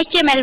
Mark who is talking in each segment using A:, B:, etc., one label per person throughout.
A: HTML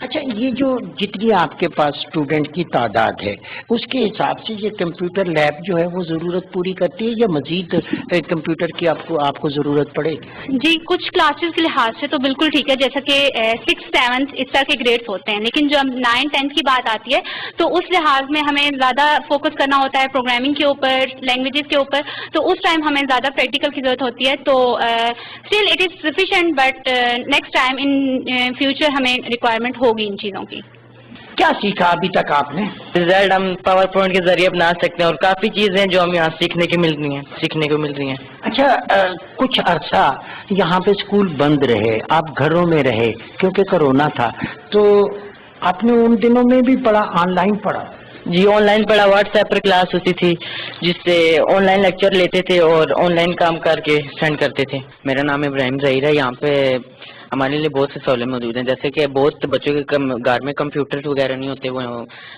B: اچھا، یہ جو جتنی آپ کے پاس اسٹوڈنٹ کی تعداد ہے اس کے حساب سے یہ کمپیوٹر لیب جو ہے وہ ضرورت پوری کرتی ہے یا مزید کمپیوٹر کی آپ کو ضرورت پڑے گی؟
A: جی، کچھ کلاسز کے لحاظ سے تو بالکل ٹھیک ہے، جیسا کہ 6th 7th اس طرح کے گریڈس ہوتے ہیں، لیکن جو 9th 10th کی بات آتی ہے تو اس لحاظ میں ہمیں زیادہ فوکس کرنا ہوتا ہے پروگرامنگ کے اوپر، لینگویجز کے اوپر، تو اس ٹائم ہمیں زیادہ پریکٹیکل کی ضرورت ہوتی ہے. تو still it is sufficient, but next time in future ہمیں ریکوائرمنٹ ہوگی ان چیزوں کی.
B: کیا سیکھا ابھی تک آپ نے؟
C: رزلٹ ہم پاور پوائنٹ کے ذریعے بنا سکتے ہیں اور کافی چیزیں جو ہم یہاں سیکھنے کو مل رہی ہیں.
B: اچھا، کچھ عرصہ یہاں پہ اسکول بند رہے، آپ گھروں میں رہے کیونکہ کرونا تھا، تو آپ نے ان دنوں میں بھی پڑھا، آن لائن پڑھا؟
C: جی، آن لائن پڑھا. واٹس ایپ پر کلاس ہوتی تھی جس سے آن لائن لیکچر لیتے تھے اور آن لائن کام کر کے سینڈ کرتے تھے. میرا نام ابراہیم ظہیر ہے. یہاں پہ ہمارے لیے بہت سے سہولت موجود ہیں، جیسے کہ بہت بچوں کے گھر میں کمپیوٹر وغیرہ نہیں ہوتے، وہ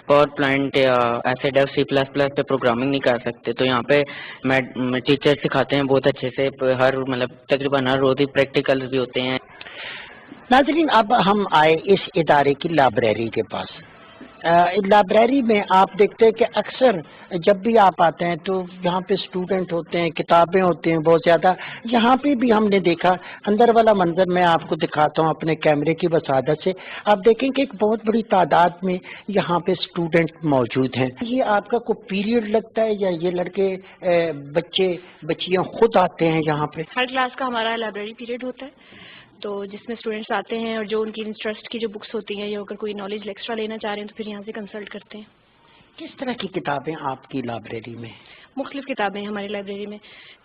C: پاور پلانٹ یا ایسے ڈیو C++ پہ پروگرامنگ نہیں کر سکتے، تو یہاں پہ ٹیچر سکھاتے ہیں بہت اچھے سے. تقریباً ہر روز ہی پریکٹیکل بھی ہوتے ہیں.
B: ناظرین، اب ہم آئے اس ادارے کی لائبریری کے پاس. لائبریری میں آپ دیکھتے ہیں کہ اکثر جب بھی آپ آتے ہیں تو یہاں پہ اسٹوڈنٹ ہوتے ہیں، کتابیں ہوتے ہیں بہت زیادہ. یہاں پہ بھی ہم نے دیکھا، اندر والا منظر میں آپ کو دکھاتا ہوں اپنے کیمرے کی وسادت سے. آپ دیکھیں کہ ایک بہت بڑی تعداد میں یہاں پہ اسٹوڈنٹ موجود ہیں. یہ آپ کا کوئی پیریڈ لگتا ہے یا یہ لڑکے بچیاں خود آتے ہیں یہاں پہ؟
D: ہر کلاس کا ہمارا لائبریری پیریڈ ہوتا ہے، تو جس میں اسٹوڈنٹس آتے ہیں اور جو ان کی انٹرسٹ کی جو بکس ہوتی ہیں یا اگر کوئی نالج ایکسٹرا لینا چاہ رہے ہیں تو پھر یہاں سے کنسلٹ کرتے ہیں.
B: کس طرح کی کتابیں آپ کی لائبریری میں؟
D: مختلف کتابیں ہیں ہماری لائبریری میں.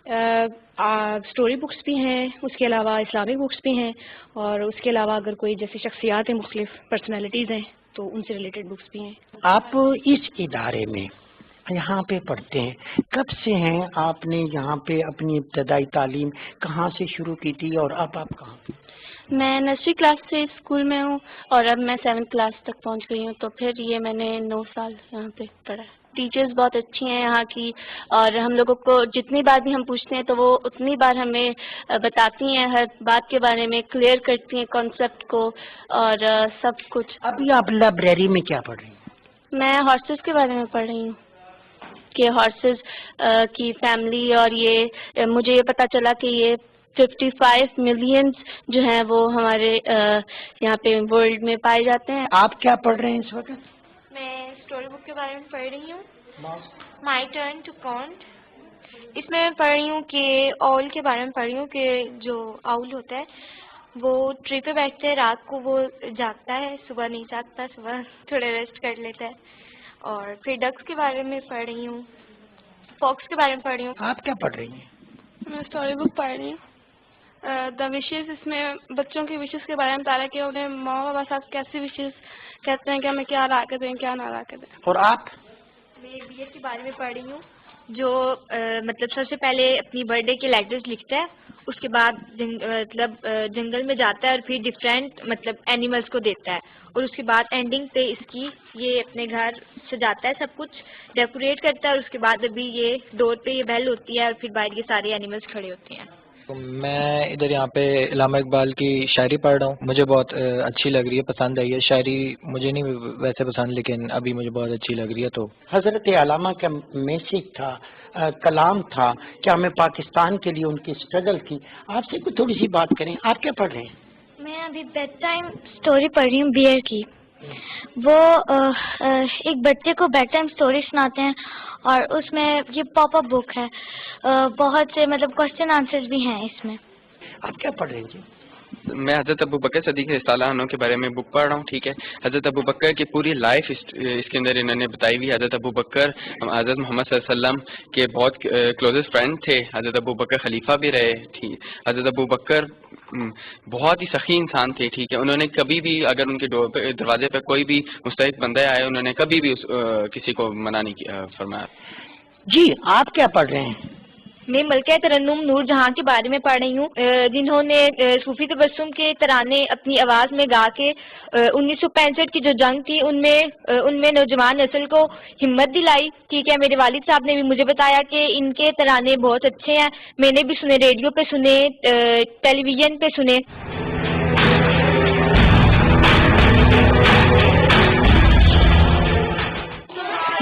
D: اسٹوری بکس بھی ہیں، اس کے علاوہ اسلامک بکس بھی ہیں، اور اس کے علاوہ اگر کوئی جیسی شخصیات ہیں، مختلف پرسنالٹیز ہیں تو ان سے ریلیٹڈ بکس بھی ہیں.
B: آپ اس ادارے میں یہاں پہ پڑھتے ہیں، کب سے ہیں؟ آپ نے یہاں پہ اپنی ابتدائی تعلیم کہاں سے شروع کی تھی اور اب آپ کہاں پہ؟
E: میں نرسری کلاس سے اسکول میں ہوں اور اب میں 7th کلاس تک پہنچ گئی ہوں، تو پھر یہ میں نے 9 سال یہاں پہ پڑھا ہے. ٹیچرز بہت اچھی ہیں یہاں کی، اور ہم لوگوں کو جتنی بار بھی ہم پوچھتے ہیں تو وہ اتنی بار ہمیں بتاتی ہیں، ہر بات کے بارے میں کلیئر کرتی ہیں کانسیپٹ کو اور سب کچھ.
B: ابھی آپ لائبریری میں کیا پڑھ رہی ہیں؟
E: میں ہارسز کے بارے میں پڑھ رہی ہوں کہ ہارسز کی فیملی، اور یہ مجھے یہ پتہ چلا کہ یہ 55 ملینز جو ہیں وہ ہمارے یہاں پہ ورلڈ میں پائے جاتے ہیں.
B: آپ کیا پڑھ رہے ہیں اس وقت؟
F: میں اسٹوری بک کے بارے میں پڑھ رہی ہوں، مائی ٹرن ٹو کانٹ. اس میں پڑھ رہی ہوں کہ آؤل کے بارے میں پڑھ رہی ہوں کہ جو آؤل ہوتا ہے وہ ٹری پہ بیٹھتے ہیں، رات کو وہ جاگتا ہے، صبح نہیں جاگتا، صبح تھوڑا ریسٹ کر لیتا ہے. اور پھر ڈکس کے بارے میں پڑھ رہی ہوں، فاکس کے بارے میں پڑھ رہی ہوں.
B: آپ کیا پڑھ رہی ہیں؟
D: میں اسٹوری بک پڑھ رہی ہوں، دا وشز. اس میں بچوں کی وشز کے بارے میں بتا رہا ہے کہ انہیں ماں بابا صاحب کیسی وشز کہتے ہیں کہ ہمیں کیا لا کے دیں، کیا نہ لا کے دیں.
B: اور آپ؟
F: میں بی ایڈ کے بارے میں پڑھ رہی ہوں، جو مطلب سب سے پہلے اپنی برتھ ڈے کے لیٹرز لکھتا ہے، اس کے بعد جنگل میں جاتا ہے اور پھر ڈفرینٹ مطلب اینیملس کو دیتا ہے، اور اس کے بعد اینڈنگ پہ اس کی یہ اپنے گھر سجاتا ہے، سب کچھ ڈیکوریٹ کرتا ہے، اور اس کے بعد ابھی یہ ڈور پہ یہ بیل ہوتی ہے اور پھر باہر یہ سارے اینیملس کھڑے ہوتے ہیں.
G: میں ادھر یہاں پہ علامہ اقبال کی شاعری پڑھ رہا ہوں. مجھے بہت اچھی لگ رہی ہے، پسند آئی ہے. شاعری مجھے نہیں ویسے پسند، لیکن ابھی مجھے بہت اچھی لگ رہی ہے. تو
B: حضرت علامہ کا میسج تھا، کلام تھا کہ ہمیں پاکستان کے لیے ان کی اسٹرگل تھی. آپ سے کوئی تھوڑی سی بات کریں، آپ کیا پڑھ رہے ہیں؟
E: میں ابھی بیڈ ٹائم اسٹوری پڑھ رہی ہوں بی ایڈ کی. وہ ایک بچے کو بیڈ ٹائم اسٹوری سناتے ہیں، اور اس میں یہ پاپ اپ بک ہے، بہت سے مطلب کوشچن آنسرز بھی ہیں اس میں.
B: آپ کیا پڑھ رہے ہیں جی؟
H: میں حضرت ابو بکر صدیق رضی اللہ عنہ کے بارے میں بک پڑھ رہا ہوں. ٹھیک ہے، حضرت ابو بکر کی پوری لائف اس کے اندر انہوں نے بتائی ہوئی. حضرت ابو بکر حضرت محمد صلی اللہ علیہ وسلم کے بہت کلوزسٹ فرینڈ تھے. حضرت ابو بکر خلیفہ بھی رہے. حضرت ابو بکر بہت ہی سخی انسان تھے. ٹھیک ہے، انہوں نے کبھی بھی اگر ان کے دروازے پہ کوئی بھی مستحق بندہ آئے، انہوں نے کبھی بھی کسی کو منع نہیں فرمایا.
B: جی، آپ کیا پڑھ رہے ہیں؟
F: میں ملکہ ترنم نور جہاں کے بارے میں پڑھ رہی ہوں، جنہوں نے صوفی تبسم کے ترانے اپنی آواز میں گا کے 1965 کی جو جنگ تھی ان میں نوجوان نسل کو ہمت دلائی. ٹھیک ہے، میرے والد صاحب نے بھی مجھے بتایا کہ ان کے ترانے بہت اچھے ہیں. میں نے بھی سنے، ریڈیو پہ سنے، ٹیلی ویژن پہ سنے.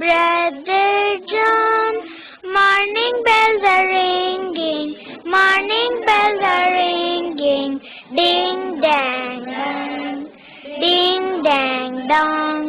I: Brother John, morning bells are ringing, morning bells are ringing, ding dang, ding dang dong.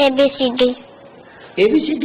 I: ABCD।
B: ABCD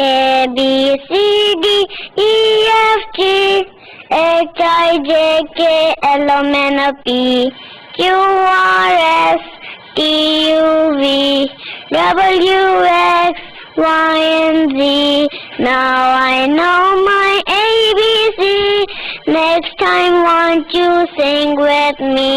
I: ABCD EFG HIJK LMNOP QRS TUV WX YZ. Now I know my ABC. Next time won't you sing with me?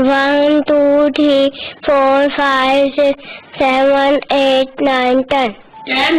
I: 1 2 3 4 5 6 7 8 9 10।
B: 10।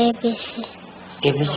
I: ABC।
B: ABC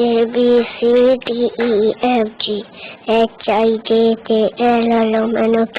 I: ABCDEFG HIJK LMNOP।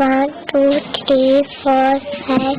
I: 1 2 3 4 5।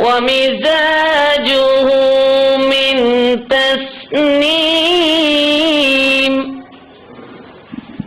C: ومزاجه من تسنيم।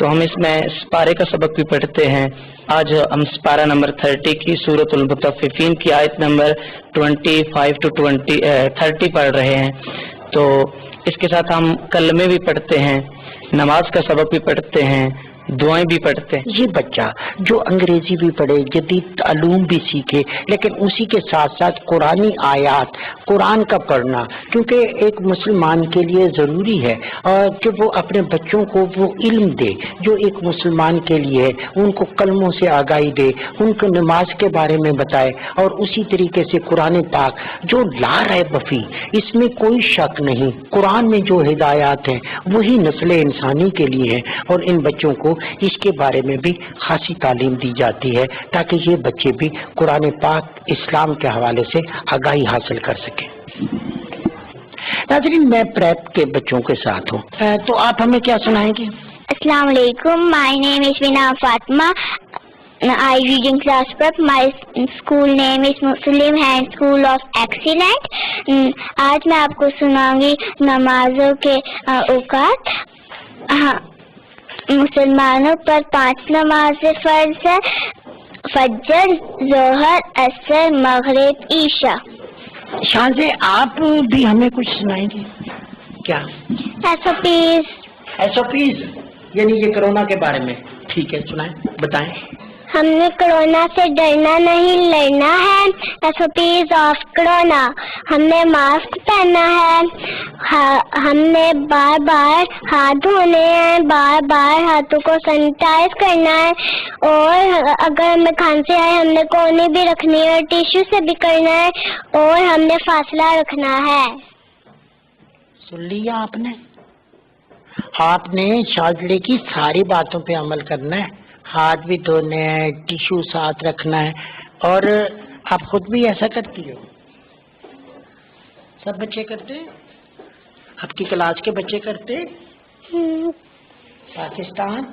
C: تو ہم اس میں سپارے کا سبق بھی پڑھتے ہیں. آج ہم سپارہ نمبر 30 کی سورۃ المطففین کی آیت نمبر 25 to 30 پڑھ رہے ہیں. تو اس کے ساتھ ہم کلمے بھی پڑھتے ہیں, نماز کا سبق بھی پڑھتے ہیں, دعائیں بھی پڑھتے ہیں.
B: یہ بچہ جو انگریزی بھی پڑھے, جدید علوم بھی سیکھے, لیکن اسی کے ساتھ ساتھ قرآنی آیات, قرآن کا پڑھنا, کیونکہ ایک مسلمان کے لیے ضروری ہے اور کہ وہ اپنے بچوں کو وہ علم دے جو ایک مسلمان کے لیے ہے, ان کو کلموں سے آگاہی دے, ان کو نماز کے بارے میں بتائے, اور اسی طریقے سے قرآن پاک جو لا ریب فیہ, اس میں کوئی شک نہیں, قرآن میں جو ہدایات ہیں وہی نسل انسانی کے لیے ہیں, اور ان بچوں کو اس کے بارے میں بھی خاصی تعلیم دی جاتی ہے تاکہ یہ بچے بھی قرآن پاک اسلام کے حوالے سے آگاہی حاصل کر سکیں. ناظرین, میں پریپ کے بچوں کے ساتھ ہوں, تو آپ ہمیں کیا سنائیں گے؟
I: السلام علیکم. مائی نیم از بنا Fatima. I read in class prep. My school name is Muslim Hand School of Excellence. آج میں آپ کو سناؤں گی نمازوں کے اوقات. مسلمانوں پر 5 نمازیں فرض ہے: فجر، ظہر، عصر، مغرب، عشاء.
B: شاہزے, آپ بھی ہمیں کچھ سنائیں گے کیا؟ SOPs یعنی یہ کرونا کے بارے میں. ٹھیک ہے, سنائیں, بتائیں.
I: ہم نے کرونا سے ڈرنا نہیں, لڑنا ہے. SOPs آف کرونا: ہم نے ماسک پہننا ہے, ہم نے بار بار ہاتھ دھونے ہیں, بار بار ہاتھوں کو سینیٹائز کرنا ہے, اور اگر ہمیں کھانسی آئے ہم نے کونے بھی رکھنی ہے اور ٹیشو سے بھی کرنا ہے, اور ہم نے فاصلہ رکھنا ہے.
B: سن لیا آپ نے؟ آپ نے شاذلے کی ساری باتوں پہ عمل کرنا ہے, ہاتھ بھی دھونے ہیں, ٹیشو ساتھ رکھنا ہے, اور آپ خود بھی ایسا کرتی ہو؟ سب بچے کرتے ہیں؟ آپ کی کلاس کے بچے کرتے ہیں؟ Pakistan.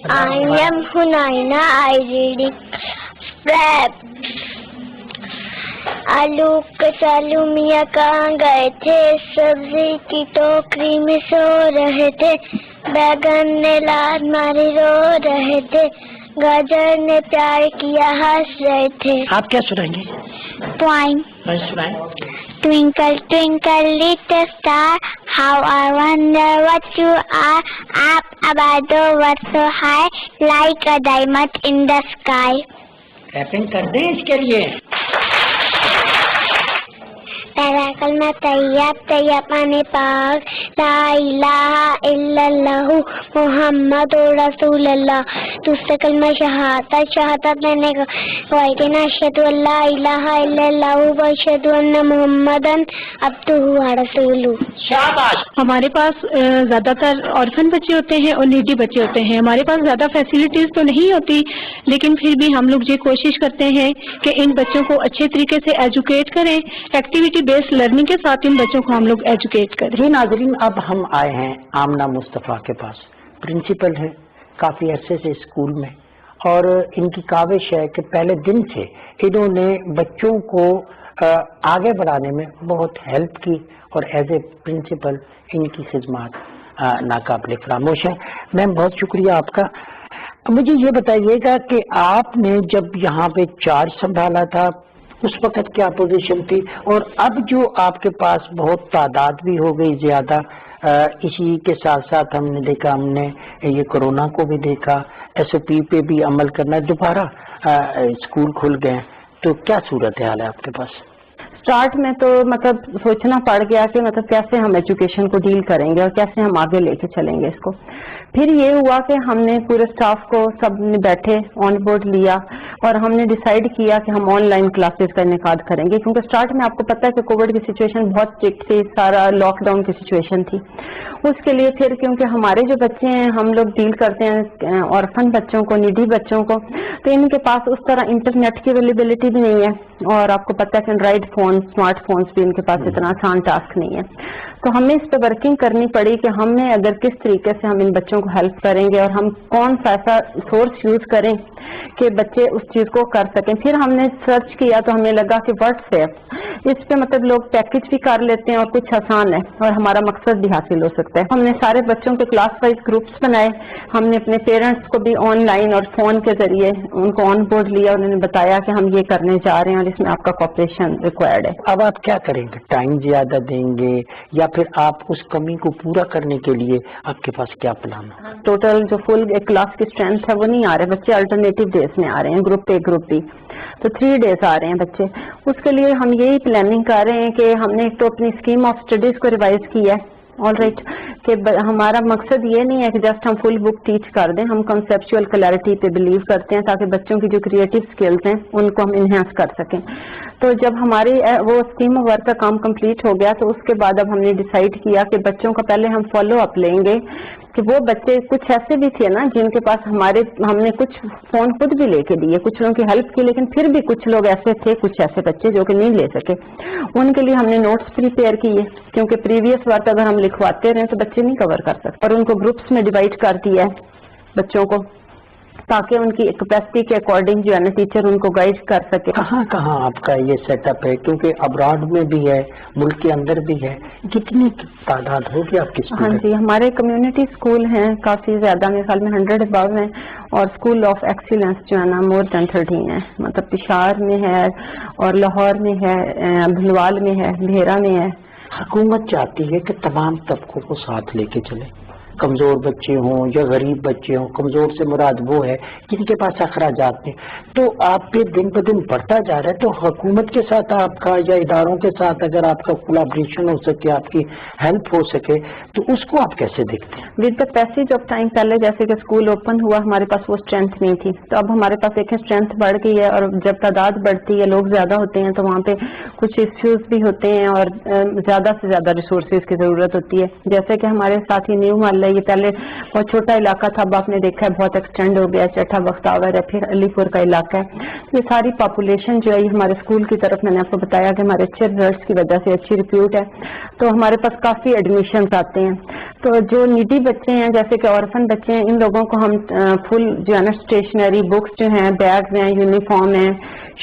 I: I am Hunaina. I read prep. آلو کچالو میاں کہاں گئے تھے, سبزی کی ٹوکری میں سو رہے تھے, بیگن نے لات ماری رو رہے تھے, گاجر نے پیار کیا ہنس رہے تھے.
B: آپ کیا سنائیں گے؟
I: پوائنٹ.
B: سنائیں.
I: Twinkle, twinkle, little star, how I wonder what you are, up above the world so high, like a diamond in the sky.
B: Wrapping کر دیں اس کے لیے.
I: پہلا کلمہ طیب, طیب مانے پاک, لا الہ الا اللہ محمد رسول اللہ. دوسرا کلمہ شہادت, شہادت میں نے گواہی دینا, اشہد ان لا الہ الا اللہ و اشہد ان محمدن عبدہ و رسولہ.
B: شاباش.
D: ہمارے پاس زیادہ تر آرفن بچے ہوتے ہیں اور نیڈی بچے ہوتے ہیں. ہمارے پاس زیادہ فیسلٹیز تو نہیں ہوتی, لیکن پھر بھی ہم لوگ یہ کوشش کرتے ہیں کہ ان بچوں کو اچھے طریقے سے ایجوکیٹ کریں, ایکٹیویٹی بیس لرننگ کے ساتھ ان بچوں کو ہم لوگ ایجوکیٹ کریں.
B: جی ناظرین, اب ہم آئے ہیں آمنہ مصطفیٰ کے پاس. پرنسپل ہے کافی عرصے سے اسکول میں, اور ان کی کاوش ہے کہ پہلے دن سے انہوں نے بچوں کو آگے بڑھانے میں بہت ہیلپ کی, اور ایز اے پرنسپل ان کی خدمات ناقابل فراموش ہیں. میم بہت شکریہ آپ کا. مجھے یہ بتائیے گا کہ آپ نے جب یہاں پہ چارج سنبھالا تھا اس وقت کیا پوزیشن تھی, اور اب جو آپ کے پاس بہت تعداد بھی ہو گئی زیادہ, اسی کے ساتھ ساتھ ہم نے دیکھا, ہم نے یہ کرونا کو بھی دیکھا, SOP پہ بھی عمل کرنا, دوبارہ اسکول کھل گئے, تو کیا صورت حال ہے آپ کے پاس؟
J: اسٹارٹ میں تو مطلب سوچنا پڑ گیا کہ مطلب کیسے ہم ایجوکیشن کو ڈیل کریں گے اور کیسے ہم آگے لے کے چلیں گے اس کو. پھر یہ ہوا کہ ہم نے پورے اسٹاف کو سب نے بیٹھے آن بورڈ لیا اور ہم نے ڈیسائیڈ کیا کہ ہم آن لائن کلاسز کا انعقاد کریں گے, کیونکہ اسٹارٹ میں آپ کو پتہ ہے کہ کووڈ کی سچویشن بہت اسٹرکٹ تھی, سارا لاک ڈاؤن کی سچویشن تھی. اس کے لیے پھر کیونکہ ہمارے جو بچے ہیں ہم لوگ ڈیل کرتے ہیں آرفن بچوں کو, نیڈی بچوں کو, تو ان کے پاس اس طرح انٹرنیٹ کی اویلیبلٹی بھی نہیں ہے, اور آپ کو پتہ ہے کہ Android phone phone, smart phones بھی ان کے پاس اتنا آسان ٹاسک نہیں ہے. تو ہمیں اس پہ ورکنگ کرنی پڑی کہ ہمیں اگر کس طریقے سے ہم ان بچوں کو ہیلپ کریں گے اور ہم کون سا ایسا سورس یوز کریں کہ بچے اس چیز کو کر سکیں. پھر ہم نے سرچ کیا تو ہمیں لگا کہ واٹس ایپ اس پہ مطلب لوگ پیکج بھی کر لیتے ہیں اور کچھ آسان ہے اور ہمارا مقصد بھی حاصل ہو سکتا ہے. ہم نے سارے بچوں کے کلاس وائز گروپس بنائے. ہم نے اپنے پیرنٹس کو بھی آن لائن اور فون کے ذریعے ان کو آن بورڈ لیا. انہوں نے بتایا کہ ہم یہ کرنے جا رہے ہیں اور اس میں آپ کا کوپریشن ریکوائرڈ ہے.
B: اب آپ کیا کریں گے؟ ٹائم زیادہ دیں گے یا پھر آپ اس کمی کو پورا کرنے کے لیے آپ کے پاس کیا پلان ہے؟
J: ٹوٹل جو فل ایک کلاس کی اسٹرینتھ ہے وہ نہیں آ رہے بچے، الٹرنیٹیو ڈیز میں آ رہے ہیں، گروپ اے گروپ بی، تو 3 days آ رہے ہیں بچے. اس کے لیے ہم یہی پلاننگ کر رہے ہیں کہ ہم نے ایک تو اپنی اسکیم آف اسٹڈیز کو ریوائز کیا ہے. آل رائٹ کہ ہمارا مقصد یہ نہیں ہے کہ جسٹ ہم فل بک ٹیچ کر دیں. ہم کنسیپچول کلیئرٹی پہ بلیو کرتے ہیں تاکہ بچوں کی جو کریٹو اسکلز ہیں ان کو ہم انہینس کر سکیں. تو جب ہماری وہ اسکیم آف ورک کا کام کمپلیٹ ہو گیا تو اس کے بعد اب ہم نے ڈیسائیڈ کیا کہ بچوں کا پہلے ہم فالو اپ لیں گے کہ وہ بچے کچھ ایسے بھی تھے نا جن کے پاس ہم نے کچھ فون خود بھی لے کے دیے، کچھ لوگوں کی ہیلپ کی، لیکن پھر بھی کچھ لوگ ایسے تھے، کچھ ایسے بچے جو کہ نہیں لے سکے. ان کے لیے ہم نے نوٹس پریپیئر کیے کیونکہ پریویس ورک اگر ہم لکھواتے رہے تو بچے نہیں کور کر سکتے، اور ان کو گروپس میں ڈیوائڈ کر دیا ہے بچوں کو تاکہ ان کی کیپیسٹی کے اکارڈنگ جو ہے نا ٹیچر ان کو گائڈ کر سکے.
B: کہاں آپ کا یہ سیٹ اپ ہے؟ کیونکہ ابراڈ میں بھی ہے، ملک کے اندر بھی ہے. کتنی تعداد ہوگی آپ کی؟
J: ہاں جی، ہمارے کمیونٹی اسکول ہیں کافی زیادہ، میرے خیال میں 100 ابو ہیں، اور اسکول آف ایکسیلنس جو ہے نا مور دین 13 ہے. مطلب پشاور میں ہے اور لاہور میں ہے، بھلوال میں ہے، بھیرا میں ہے.
B: حکومت چاہتی ہے کہ تمام طبقوں کو ساتھ لے کے چلے، کمزور بچے ہوں یا غریب بچے ہوں. کمزور سے مراد وہ ہے جن کے پاس اخراجات ہیں. تو آپ پہ دن بہ دن بڑھتا جا رہا ہے، تو حکومت کے ساتھ آپ کا یا اداروں کے ساتھ اگر آپ کا کولیبریشن ہو سکے، آپ کی ہیلپ ہو سکے، تو اس کو آپ کیسے دیکھتے ہیں؟
J: With the passage of time پہلے جیسے کہ اسکول اوپن ہوا ہمارے پاس وہ اسٹرینتھ نہیں تھی، تو اب ہمارے پاس دیکھیں اسٹرینتھ بڑھ گئی ہے، اور جب تعداد بڑھتی ہے، لوگ زیادہ ہوتے ہیں، تو وہاں پہ کچھ ایشوز بھی ہوتے ہیں اور زیادہ سے زیادہ ریسورسز کی ضرورت ہوتی ہے. جیسے کہ ہمارے ساتھ ہی نیو محلہ، یہ پہلے بہت چھوٹا علاقہ تھا، اب آپ نے دیکھا ہے بہت ایکسٹینڈ ہو گیا، چٹھا بختاور ہے، پھر علی پور کا علاقہ ہے. یہ ساری پاپولیشن جو ہے یہ ہمارے اسکول کی طرف، میں نے آپ کو بتایا کہ ہمارے اچھے ریزلٹس کی وجہ سے اچھی ریپیوٹ ہے، تو ہمارے پاس کافی ایڈمیشنز آتے ہیں. تو جو نیڈی بچے ہیں جیسے کہ اورفن بچے ہیں، ان لوگوں کو ہم فل جو ہے نا اسٹیشنری، بکس جو ہیں، بیگز ہیں، یونیفارم ہیں،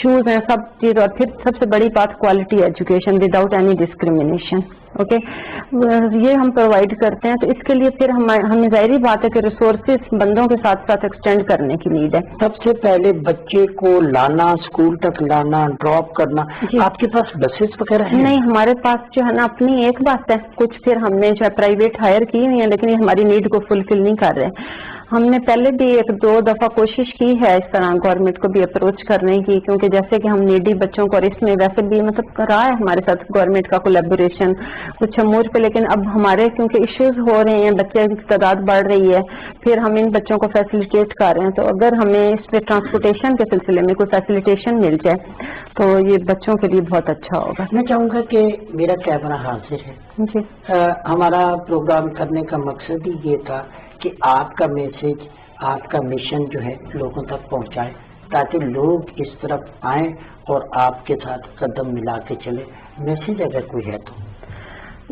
J: شوز ہیں، سب چیز، اور پھر سب سے بڑی بات quality education without any discrimination. Okay, یہ ہم پرووائڈ کرتے ہیں. تو اس کے لیے پھر ہمیں ظاہری بات ہے کہ ریسورسز بندوں کے ساتھ ساتھ ایکسٹینڈ کرنے کی نیڈ ہے.
B: سب سے پہلے بچے کو لانا، اسکول تک لانا، ڈراپ کرنا. آپ کے پاس بسز وغیرہ ہیں؟
J: نہیں، ہمارے پاس جو ہے نا اپنی ایک بس ہے، کچھ پھر ہم نے جو ہے پرائیویٹ ہائر کی ہوئی ہیں، لیکن یہ ہماری نیڈ کو فلفل نہیں کر رہے. ہم نے پہلے بھی 1-2 دفعہ کوشش کی ہے اس طرح گورنمنٹ کو بھی اپروچ کرنے کی، کیونکہ جیسے کہ ہم نیڈی بچوں کو، اور اس میں ویسے بھی مطلب رہا ہے ہمارے ساتھ گورنمنٹ کا کولیبوریشن کچھ امور پہ، لیکن اب ہمارے کیونکہ ایشوز ہو رہے ہیں، بچے کی تعداد بڑھ رہی ہے، پھر ہم ان بچوں کو فیسیلیٹیٹ کر رہے ہیں. تو اگر ہمیں اس پہ ٹرانسپورٹیشن کے سلسلے میں کوئی فیسیلیٹیشن مل جائے تو یہ بچوں کے لیے بہت اچھا ہوگا.
B: میں چاہوں گا کہ میرا کیمرہ حاضر ہے.
J: جی،
B: ہمارا پروگرام کرنے کا مقصد ہی یہ تھا کہ آپ کا میسج، آپ کا مشن جو ہے لوگوں تک پہنچائے، تاکہ لوگ اس طرف آئیں اور آپ کے ساتھ قدم ملا کے چلے. میسج اگر کوئی ہے تو؟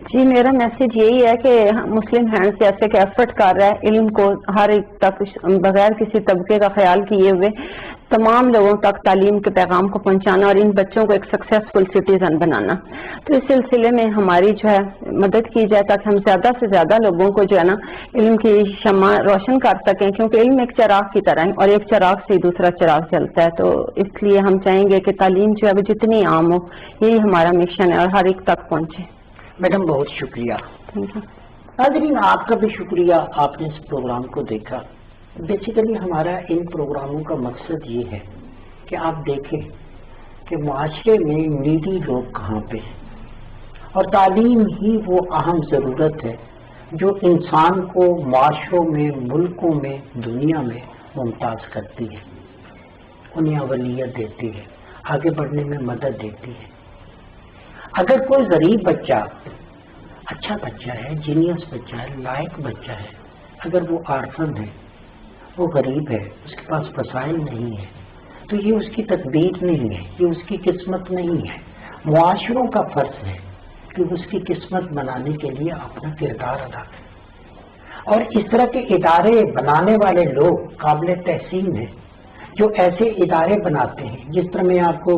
J: جی، میرا میسج یہی ہے کہ مسلم ہینڈز جیسے کہ ایفرٹ کر رہا ہے علم کو ہر ایک تک بغیر کسی طبقے کا خیال کیے ہوئے تمام لوگوں تک تعلیم کے پیغام کو پہنچانا اور ان بچوں کو ایک سکسیسفل سٹیزن بنانا. تو اس سلسلے میں ہماری جو ہے مدد کی جائے تاکہ ہم زیادہ سے زیادہ لوگوں کو جو ہے نا علم کی شمع روشن کر سکیں، کیونکہ علم ایک چراغ کی طرح ہے اور ایک چراغ سے دوسرا چراغ چلتا ہے. تو اس لیے ہم چاہیں گے کہ تعلیم جو ہے وہ جتنی عام ہو، یہی ہمارا مشن ہے اور ہر ایک تک پہنچے.
B: میڈم بہت شکریہ. ناظرین، آپ کا بھی شکریہ، آپ نے اس پروگرام کو دیکھا. بیسیکلی ہمارا ان پروگراموں کا مقصد یہ ہے کہ آپ دیکھیں کہ معاشرے میں نیڈی لوگ کہاں پہ ہیں، اور تعلیم ہی وہ اہم ضرورت ہے جو انسان کو معاشروں میں، ملکوں میں، دنیا میں ممتاز کرتی ہے، انہیں اولویت دیتی ہے، آگے بڑھنے میں مدد دیتی ہے. اگر کوئی غریب بچہ، اچھا بچہ ہے، جینیس بچہ ہے، لائق بچہ ہے، اگر وہ آرفن ہے، وہ غریب ہے، اس کے پاس وسائل نہیں ہے، تو یہ اس کی تقدیر نہیں ہے، یہ اس کی قسمت نہیں ہے. معاشروں کا فرض ہے کہ اس کی قسمت بنانے کے لیے اپنا کردار ادا کرے، اور اس طرح کے ادارے بنانے والے لوگ قابل تحسین ہیں جو ایسے ادارے بناتے ہیں. جس طرح میں آپ کو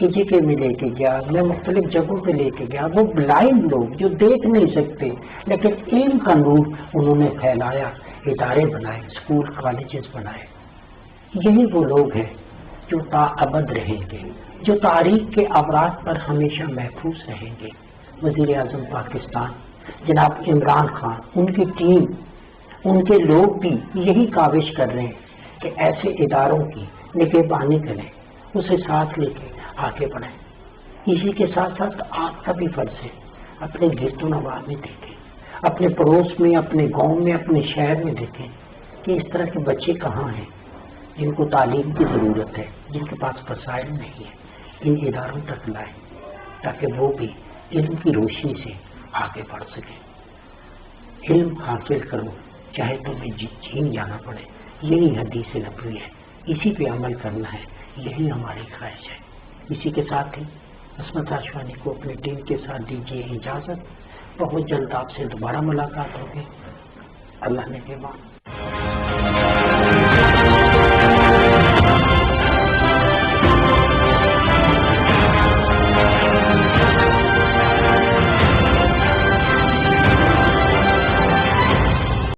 B: EGK میں لے کے گیا، میں مختلف جگہوں پہ لے کے گیا، وہ بلائنڈ لوگ جو دیکھ نہیں سکتے لیکن علم کا نور انہوں نے پھیلایا، ادارے بنائے، اسکول کالجز بنائے. یہی وہ لوگ ہیں جو تاابد رہیں گے، جو تاریخ کے اوراق پر ہمیشہ محفوظ رہیں گے. وزیر اعظم پاکستان جناب عمران خان، ان کی ٹیم، ان کے لوگ بھی یہی کاوش کر رہے ہیں کہ ایسے اداروں کی نگہبانی کریں، اسے ساتھ لے کے آگے بڑھیں. اسی کے ساتھ ساتھ آپ کا بھی فرض ہے اپنے گرد و نواح میں دیکھیں، اپنے پڑوس میں، اپنے گاؤں میں، اپنے شہر میں دیکھیں کہ اس طرح کے بچے کہاں ہیں جن کو تعلیم کی ضرورت ہے، جن کے پاس وسائل نہیں ہے. ان اداروں تک لائیں تاکہ وہ بھی علم کی روشنی سے آگے بڑھ سکیں. علم حاصل کرو چاہے تمہیں جین جانا پڑے، یہی حدیث نبوی ہے، اسی پہ عمل کرنا ہے، یہی ہماری خواہش ہے. اسی کے ساتھ ہی عصمت ہاشمی کو اپنی ٹیم کے ساتھ دیجیے اجازت. بہت جلد آپ سے دوبارہ ملاقات ہوگی. اللہ نے کے بعد